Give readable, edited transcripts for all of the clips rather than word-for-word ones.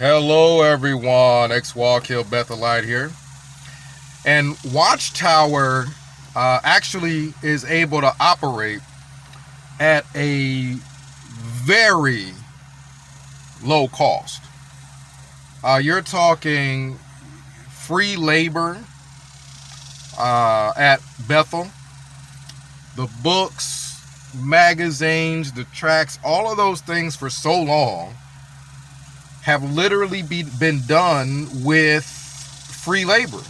Hello, everyone. X-Wall-Kill Bethelite here. And Watchtower actually is able to operate at a very low cost. You're talking free labor at Bethel. The books, magazines, the tracks, all of those things for so long have literally been done with free labor.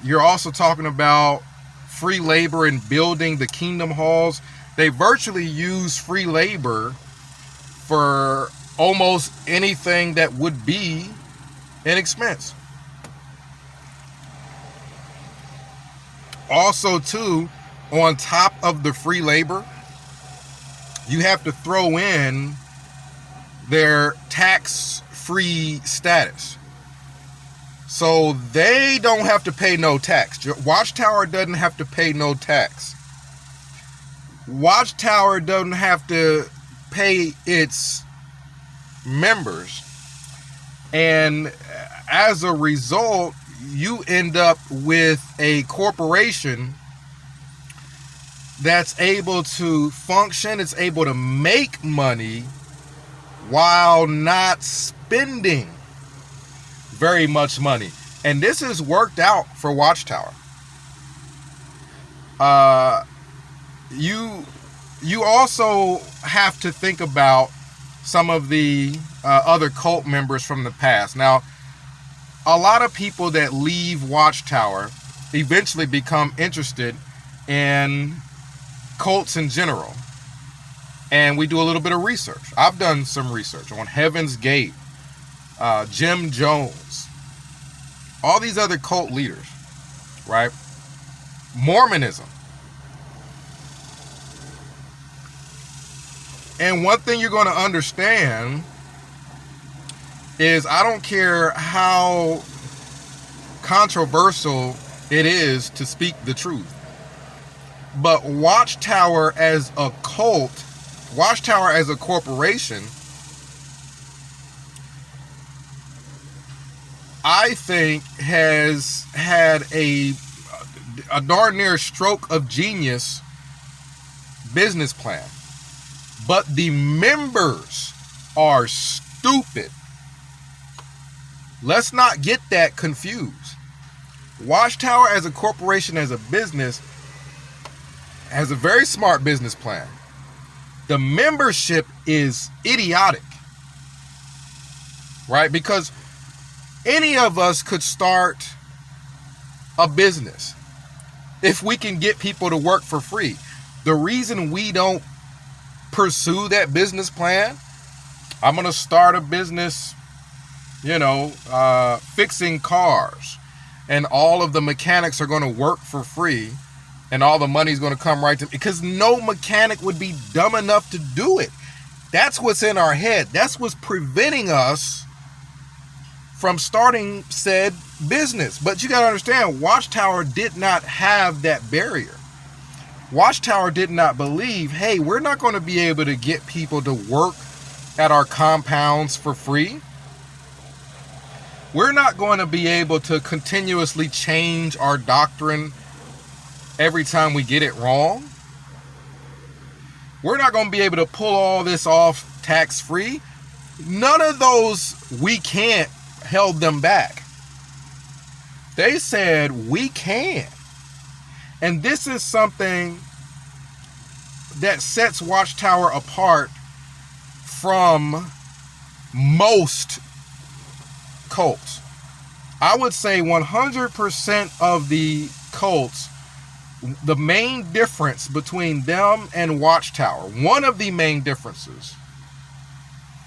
You're also talking about free labor in building the kingdom halls. They virtually use free labor for almost anything that would be an expense. Also, too, on top of the free labor, you have to throw in their tax-free status. So they don't have to pay no tax. Watchtower doesn't have to pay no tax. Watchtower doesn't have to pay its members. And as a result, you end up with a corporation that's able to function, it's able to make money while not spending very much money. And this has worked out for Watchtower. You also have to think about some of the other cult members from the past. Now, a lot of people that leave Watchtower eventually become interested in cults in general. And we do a little bit of research. I've done some research on Heaven's Gate, Jim Jones, all these other cult leaders, right? Mormonism. And one thing you're going to understand is I don't care how controversial it is to speak the truth, but Watchtower as a cult, Watchtower as a corporation, I think has had a darn near stroke of genius business plan. But the members are stupid. Let's not get that confused. Watchtower as a corporation, as a business, has a very smart business plan. The membership is idiotic, right? Because any of us could start a business if we can get people to work for free. The reason we don't pursue that business plan, I'm going to start a business, fixing cars, and all of the mechanics are going to work for free, and all the money is going to come right to me, because no mechanic would be dumb enough to do it. That's what's in our head. That's what's preventing us from starting said business. But you got to understand, Watchtower did not have that barrier. Watchtower did not believe, hey, we're not going to be able to get people to work at our compounds for free. We're not going to be able to continuously change our doctrine every time we get it wrong. We're not going to be able to pull all this off tax-free. None of those "we can't" held them back. They said, we can. And this is something that sets Watchtower apart from most cults. I would say 100% of the cults, the main difference between them and Watchtower, one of the main differences,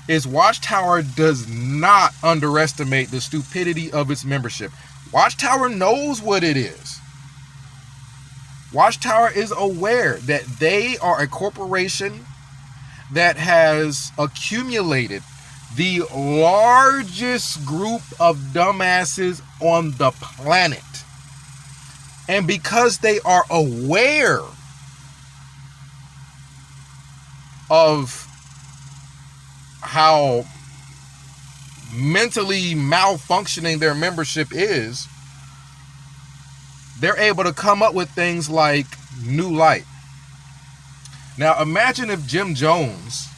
is Watchtower does not underestimate the stupidity of its membership. Watchtower knows what it is. Watchtower is aware that they are a corporation that has accumulated the largest group of dumbasses on the planet. And because they are aware of how mentally malfunctioning their membership is, they're able to come up with things like New Light. Now imagine if Jim Jones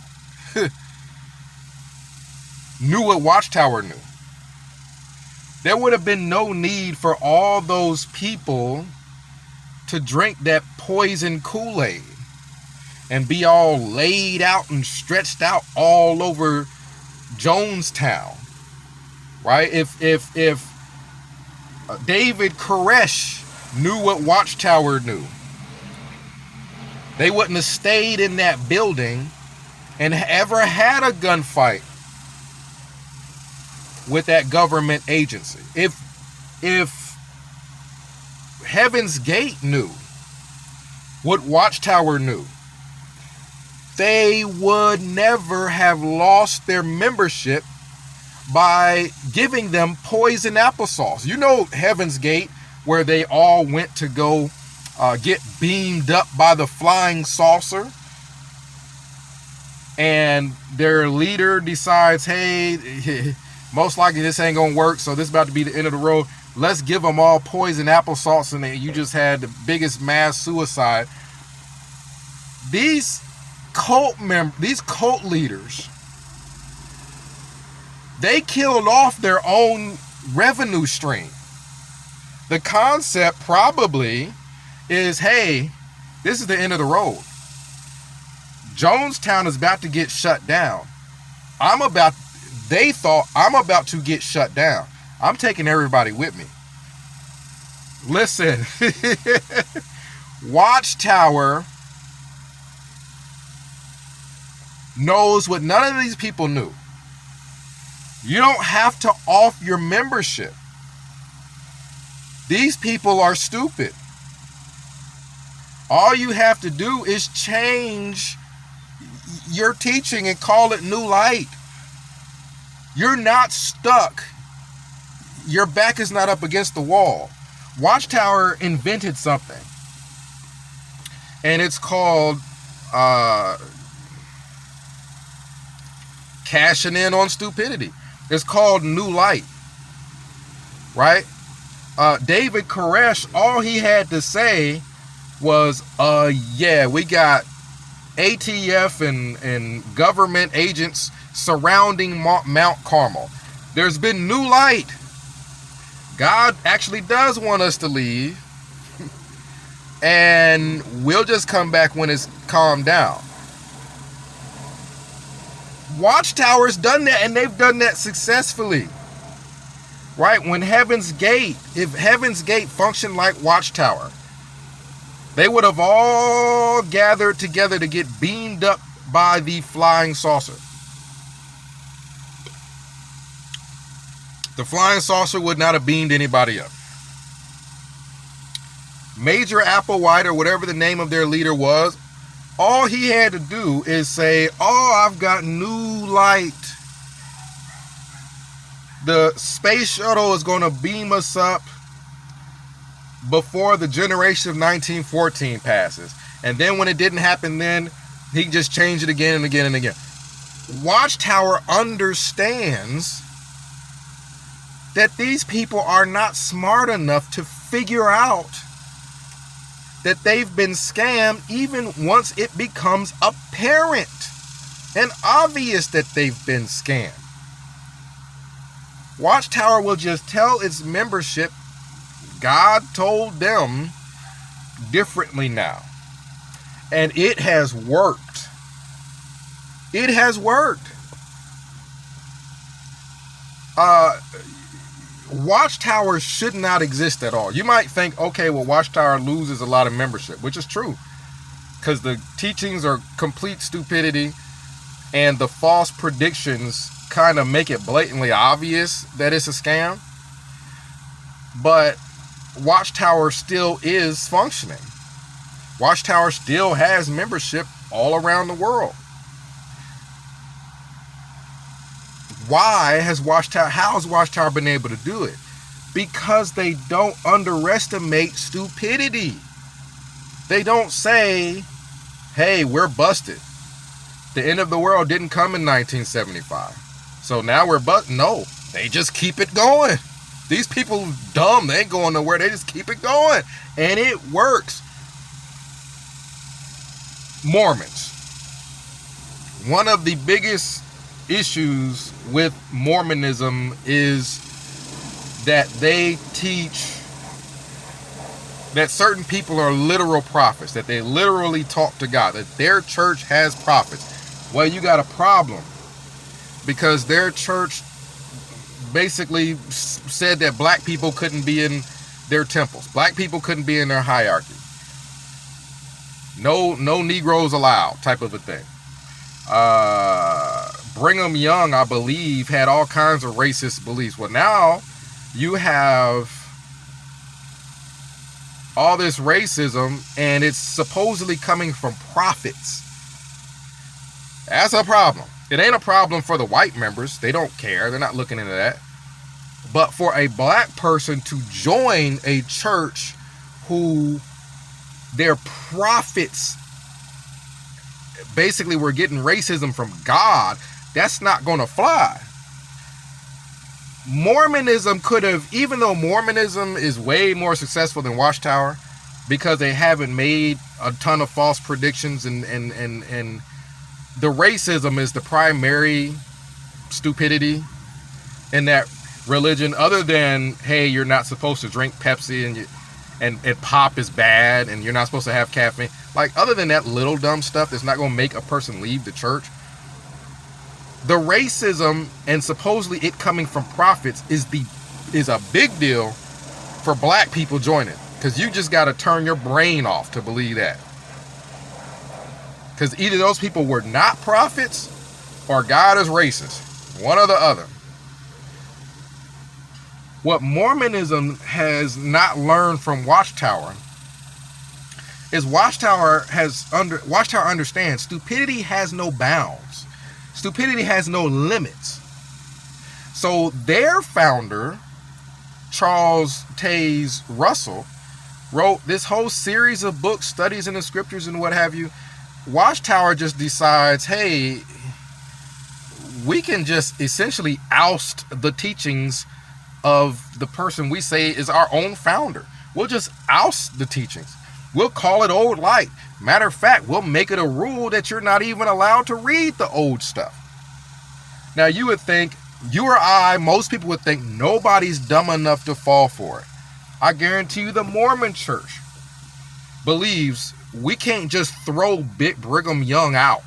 knew what Watchtower knew. There would have been no need for all those people to drink that poison Kool-Aid and be all laid out and stretched out all over Jonestown, right? If David Koresh knew what Watchtower knew, they wouldn't have stayed in that building and ever had a gunfight with that government agency. If Heaven's Gate knew what Watchtower knew, they would never have lost their membership by giving them poison applesauce. You know Heaven's Gate, where they all went to go get beamed up by the flying saucer, and their leader decides, hey, most likely this ain't gonna work, so this is about to be the end of the road. Let's give them all poison applesauce, and you just had the biggest mass suicide. These cult leaders, they killed off their own revenue stream. The concept probably is, hey, this is the end of the road. Jonestown is about to get shut down. They thought, I'm about to get shut down. I'm taking everybody with me. Listen, Watchtower knows what none of these people knew. You don't have to off your membership. These people are stupid. All you have to do is change your teaching and call it New Light. You're not stuck. Your back is not up against the wall. Watchtower invented something, and it's called cashing in on stupidity. It's called New Light, right? David Koresh, all he had to say was, yeah, we got ATF and government agents surrounding Mount Carmel. There's been new light. God actually does want us to leave, and we'll just come back when it's calmed down. Watchtower's done that, and they've done that successfully. Right? When if Heaven's Gate functioned like Watchtower, they would have all gathered together to get beamed up by the flying saucer. The flying saucer would not have beamed anybody up. Major Applewhite, or whatever the name of their leader was, all he had to do is say, oh, I've got new light. The space shuttle is going to beam us up before the generation of 1914 passes. And then when it didn't happen then, he just changed it again and again and again. Watchtower understands that these people are not smart enough to figure out that they've been scammed even once it becomes apparent and obvious that they've been scammed. Watchtower will just tell its membership God told them differently now. And it has worked. It has worked. Watchtower should not exist at all. You might think, okay, well, Watchtower loses a lot of membership, which is true, because the teachings are complete stupidity, and the false predictions kind of make it blatantly obvious that it's a scam. But Watchtower still is functioning. Watchtower still has membership all around the world. How has Watchtower been able to do it? Because they don't underestimate stupidity. They don't say, hey, we're busted. The end of the world didn't come in 1975. So now no, they just keep it going. These people dumb, they ain't going nowhere. They just keep it going. And it works. Mormons. One of the biggest issues with Mormonism is that they teach that certain people are literal prophets, that they literally talk to God, that their church has prophets. Well, you got a problem, because their church basically said that black people couldn't be in their temples. Black people couldn't be in their hierarchy. No Negroes allowed, type of a thing. Brigham Young, I believe, had all kinds of racist beliefs. Well, now you have all this racism, and it's supposedly coming from prophets. That's a problem. It ain't a problem for the white members. They don't care. They're not looking into that. But for a black person to join a church who their prophets basically were getting racism from God, that's not going to fly. Mormonism could have, even though Mormonism is way more successful than Watchtower, because they haven't made a ton of false predictions, and the racism is the primary stupidity in that religion, other than, hey, you're not supposed to drink Pepsi, and pop is bad, and you're not supposed to have caffeine. Like, other than that little dumb stuff that's not going to make a person leave the church, the racism and supposedly it coming from prophets is a big deal for black people joining, because you just got to turn your brain off to believe that. Because either those people were not prophets or God is racist. One or the other. What Mormonism has not learned from Watchtower is Watchtower understands stupidity has no bounds. Stupidity has no limits. So their founder, Charles Taze Russell, wrote this whole series of books, studies in the scriptures and what have you. Watchtower just decides, hey, we can just essentially oust the teachings of the person we say is our own founder. We'll just oust the teachings. We'll call it old light. Matter of fact, we'll make it a rule that you're not even allowed to read the old stuff. Now, you would think, you or I, most people would think nobody's dumb enough to fall for it. I guarantee you the Mormon church believes we can't just throw Brigham Young out.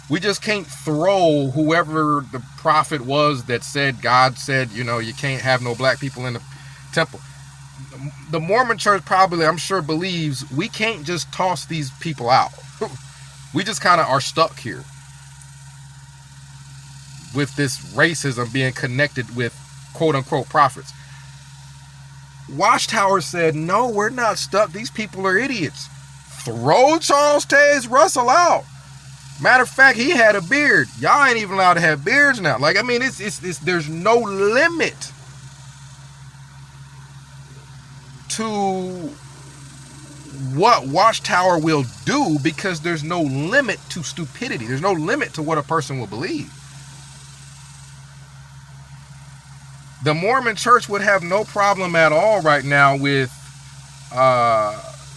We just can't throw whoever the prophet was that said, God said, you can't have no black people in the temple. The Mormon church probably, I'm sure, believes we can't just toss these people out. We just kind of are stuck here with this racism being connected with quote unquote prophets. Watchtower said, no, we're not stuck. These people are idiots. Throw Charles Taze Russell out. Matter of fact, he had a beard. Y'all ain't even allowed to have beards now. Like, I mean, it's there's no limit to what Watchtower will do, because there's no limit to stupidity. There's no limit to what a person will believe. The Mormon church would have no problem at all right now with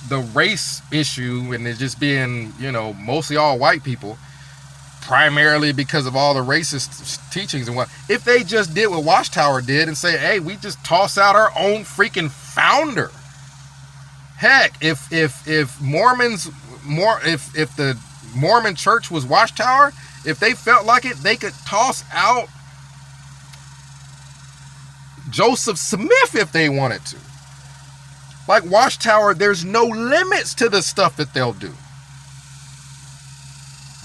the race issue, and it just being, mostly all white people, primarily because of all the racist teachings and what. If they just did what Watchtower did and say, hey, we just toss out our own freaking founder. Heck, if the Mormon church was Watchtower, if they felt like it, they could toss out Joseph Smith if they wanted to. Like Watchtower, there's no limits to the stuff that they'll do.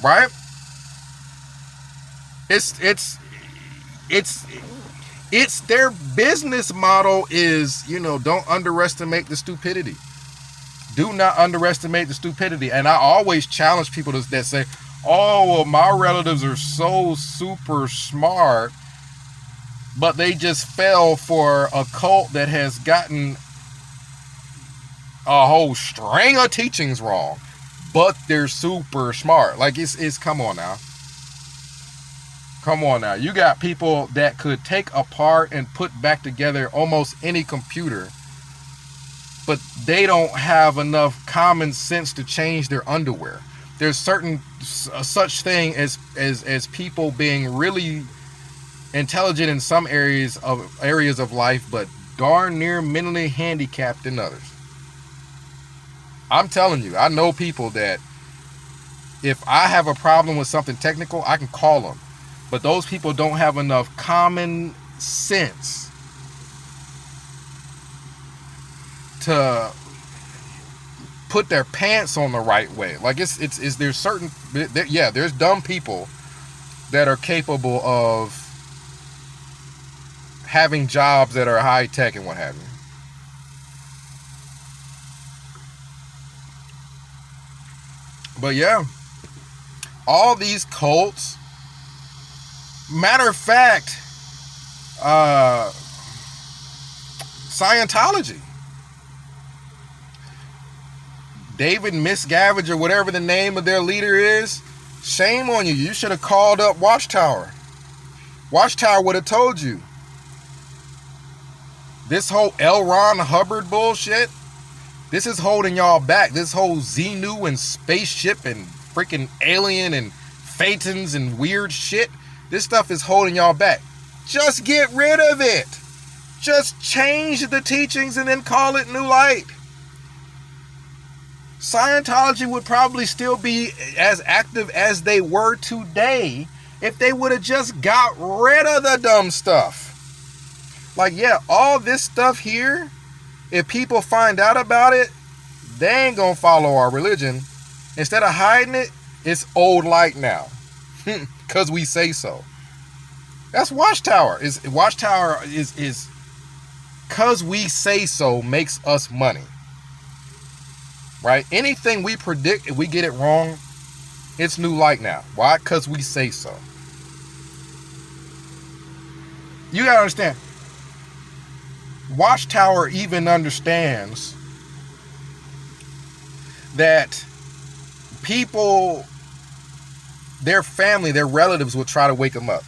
Right? It's their business model is, don't underestimate the stupidity. Do not underestimate the stupidity. And I always challenge people that say, oh, well, my relatives are so super smart, but they just fell for a cult that has gotten a whole string of teachings wrong, but they're super smart. Like, it's come on now. Come on now. You got people that could take apart and put back together almost any computer, but they don't have enough common sense to change their underwear. There's certain such thing as people being really intelligent in some areas of life, but darn near mentally handicapped in others. I'm telling you, I know people that if I have a problem with something technical, I can call them. But those people don't have enough common sense to put their pants on the right way. Like it's there's certain, there's dumb people that are capable of having jobs that are high tech and what have you. But yeah, all these cults, matter of fact, Scientology, David Miscavige or whatever the name of their leader is, shame on you. You should have called up Watchtower. Watchtower would have told you. This whole L. Ron Hubbard bullshit, this is holding y'all back. This whole Xenu and spaceship and freaking alien and phaetons and weird shit, this stuff is holding y'all back. Just get rid of it. Just change the teachings and then call it New Light. Scientology would probably still be as active as they were today if they would have just got rid of the dumb stuff. Like, yeah, all this stuff here, if people find out about it, they ain't gonna follow our religion. Instead of hiding it, it's old light now. Because we say so. That's Watchtower. Watchtower is because we say so makes us money. Right? Anything we predict, if we get it wrong, it's New Light now. Why? Because we say so. You gotta understand. Watchtower even understands that people, their family, their relatives will try to wake them up.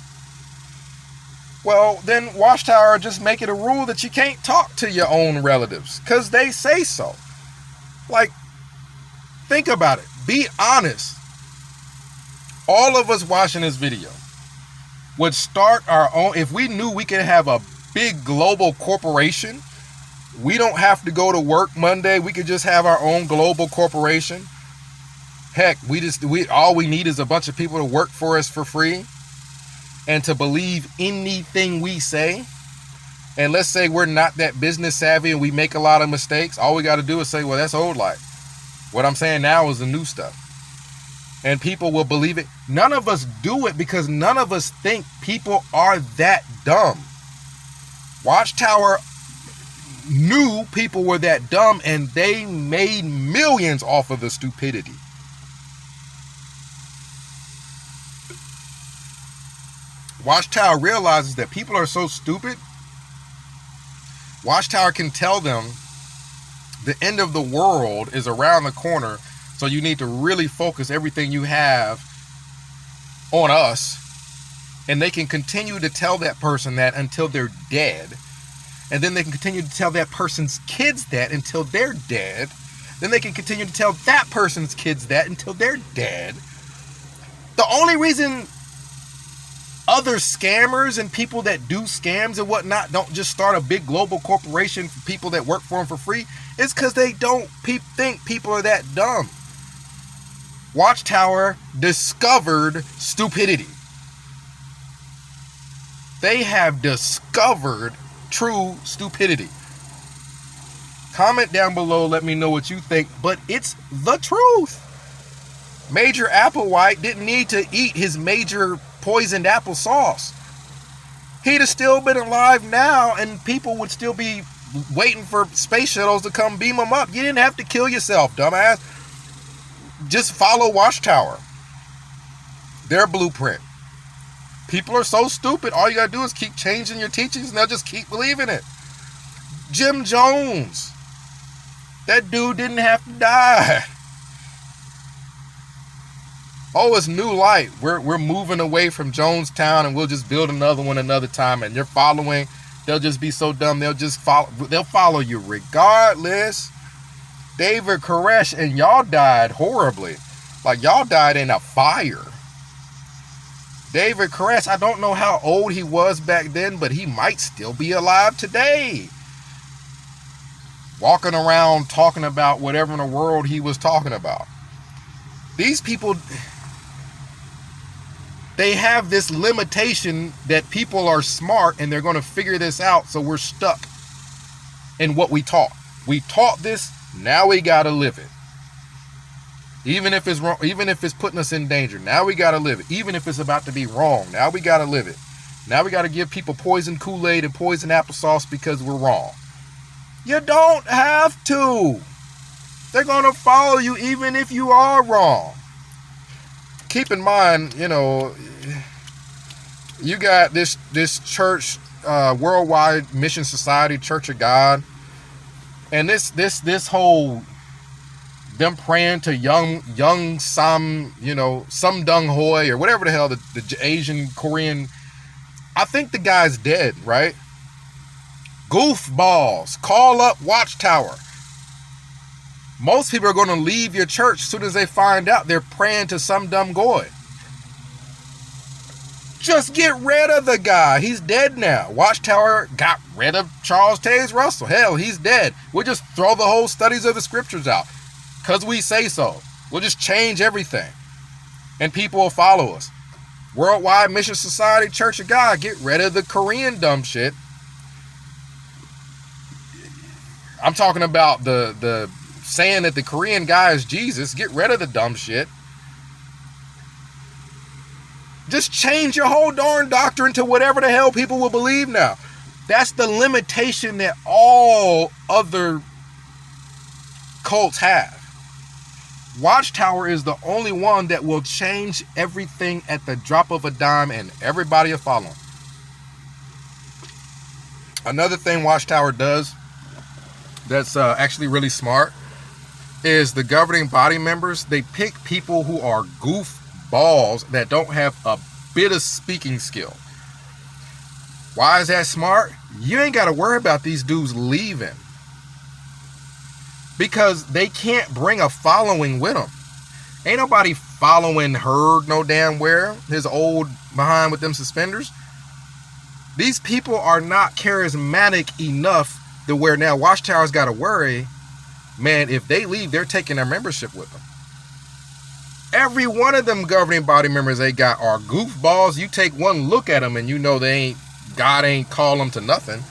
Well, then Watchtower just make it a rule that you can't talk to your own relatives because they say so. Like, think about it. Be honest. All of us watching this video would start our own. If we knew we could have a big global corporation, we don't have to go to work Monday. We could just have our own global corporation. Heck, all we need is a bunch of people to work for us for free and to believe anything we say. And let's say we're not that business savvy and we make a lot of mistakes. All we got to do is say, well, that's old life. What I'm saying now is the new stuff. And people will believe it. None of us do it because none of us think people are that dumb. Watchtower knew people were that dumb and they made millions off of the stupidity. Watchtower realizes that people are so stupid. Watchtower can tell them the end of the world is around the corner, so you need to really focus everything you have on us. And they can continue to tell that person that until they're dead. And then they can continue to tell that person's kids that until they're dead. Then they can continue to tell that person's kids that until they're dead. The only reason other scammers and people that do scams and whatnot don't just start a big global corporation for people that work for them for free is because they don't think people are that dumb. Watchtower discovered stupidity. They have discovered true stupidity. Comment down below, let me know what you think, but it's the truth. Major Applewhite didn't need to eat his major poisoned applesauce. He'd have still been alive now and people would still be waiting for space shuttles to come beam him up. You didn't have to kill yourself, dumbass. Just follow Watchtower. Their blueprint. People are so stupid, all you gotta do is keep changing your teachings and they'll just keep believing it. Jim Jones. That dude didn't have to die. Oh, it's new light. We're moving away from Jonestown, and we'll just build another one another time. And you're following. They'll just be so dumb. They'll follow you regardless. David Koresh and y'all died horribly. Like, y'all died in a fire. David Koresh, I don't know how old he was back then, but he might still be alive today. Walking around talking about whatever in the world he was talking about. These people, they have this limitation that people are smart and they're going to figure this out, so we're stuck in what we taught. We taught this, now we got to live it. Even if it's wrong, even if it's putting us in danger, now we got to live it. Even if it's about to be wrong, now we got to live it. Now we got to give people poison Kool-Aid and poison applesauce because we're wrong. You don't have to. They're going to follow you even if you are wrong. Keep in mind, you know, you got this church, Worldwide Mission Society, Church of God, and this whole them praying to young Sam, you know, Sam Dong Hoi or whatever the hell the Asian Korean. I think the guy's dead, right? Goofballs, call up Watchtower. Most people are going to leave your church as soon as they find out they're praying to some dumb goy. Just get rid of the guy. He's dead now. Watchtower got rid of Charles Taze Russell. Hell, he's dead. We'll just throw the whole studies of the scriptures out because we say so. We'll just change everything and people will follow us. Worldwide Mission Society, Church of God, get rid of the Korean dumb shit. I'm talking about the saying that the Korean guy is Jesus. Get rid of the dumb shit. Just change your whole darn doctrine to whatever the hell people will believe now. That's the limitation that all other cults have. Watchtower is the only one that will change everything at the drop of a dime and everybody will follow him. Another thing Watchtower does that's actually really smart is the governing body members, they pick people who are goofballs that don't have a bit of speaking skill. Why is that smart? You ain't got to worry about these dudes leaving because they can't bring a following with them. Ain't nobody following Herd no damn where, his old behind with them suspenders. These people are not charismatic enough to where now Watchtower's got to worry, man, if they leave, they're taking their membership with them. Every one of them governing body members they got are goofballs. You take one look at them and you know God ain't call them to nothing.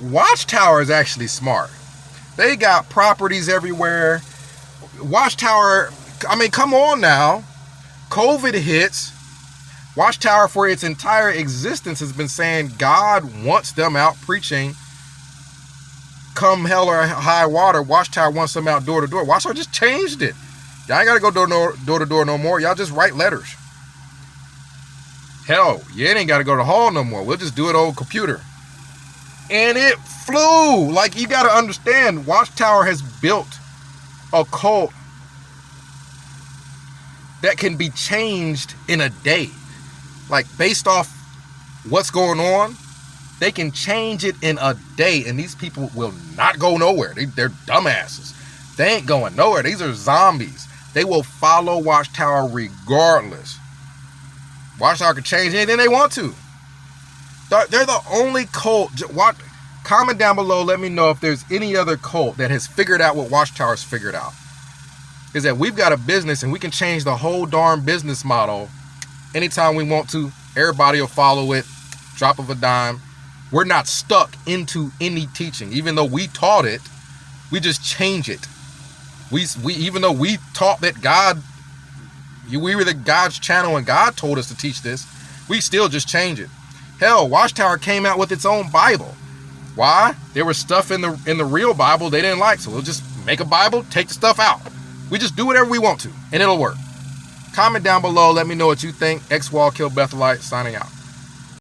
Watchtower is actually smart. They got properties everywhere. Watchtower, I mean, come on now. COVID hits. Watchtower for its entire existence has been saying God wants them out preaching. Come hell or high water, Watchtower wants them out door to door. Watchtower just changed it. Y'all ain't got to go door to door no more. Y'all just write letters. Hell, you ain't got to go to hall no more. We'll just do it on computer. And it flew. Like, you got to understand, Watchtower has built a cult that can be changed in a day. Like, based off what's going on, they can change it in a day, and these people will not go nowhere. They're dumbasses. They ain't going nowhere. These are zombies. They will follow Watchtower regardless. Watchtower can change anything they want to. They're the only cult. Comment down below. Let me know if there's any other cult that has figured out what Watchtower's figured out. Is that we've got a business and we can change the whole darn business model anytime we want to. Everybody will follow it. Drop of a dime. We're not stuck into any teaching. Even though we taught it, we just change it. We even though we taught that we were the God's channel and God told us to teach this, we still just change it. Hell, Watchtower came out with its own Bible. Why? There was stuff in the real Bible they didn't like, so we'll just make a Bible, take the stuff out. We just do whatever we want to, and it'll work. Comment down below. Let me know what you think. X-Wall Kill Bethelite signing out.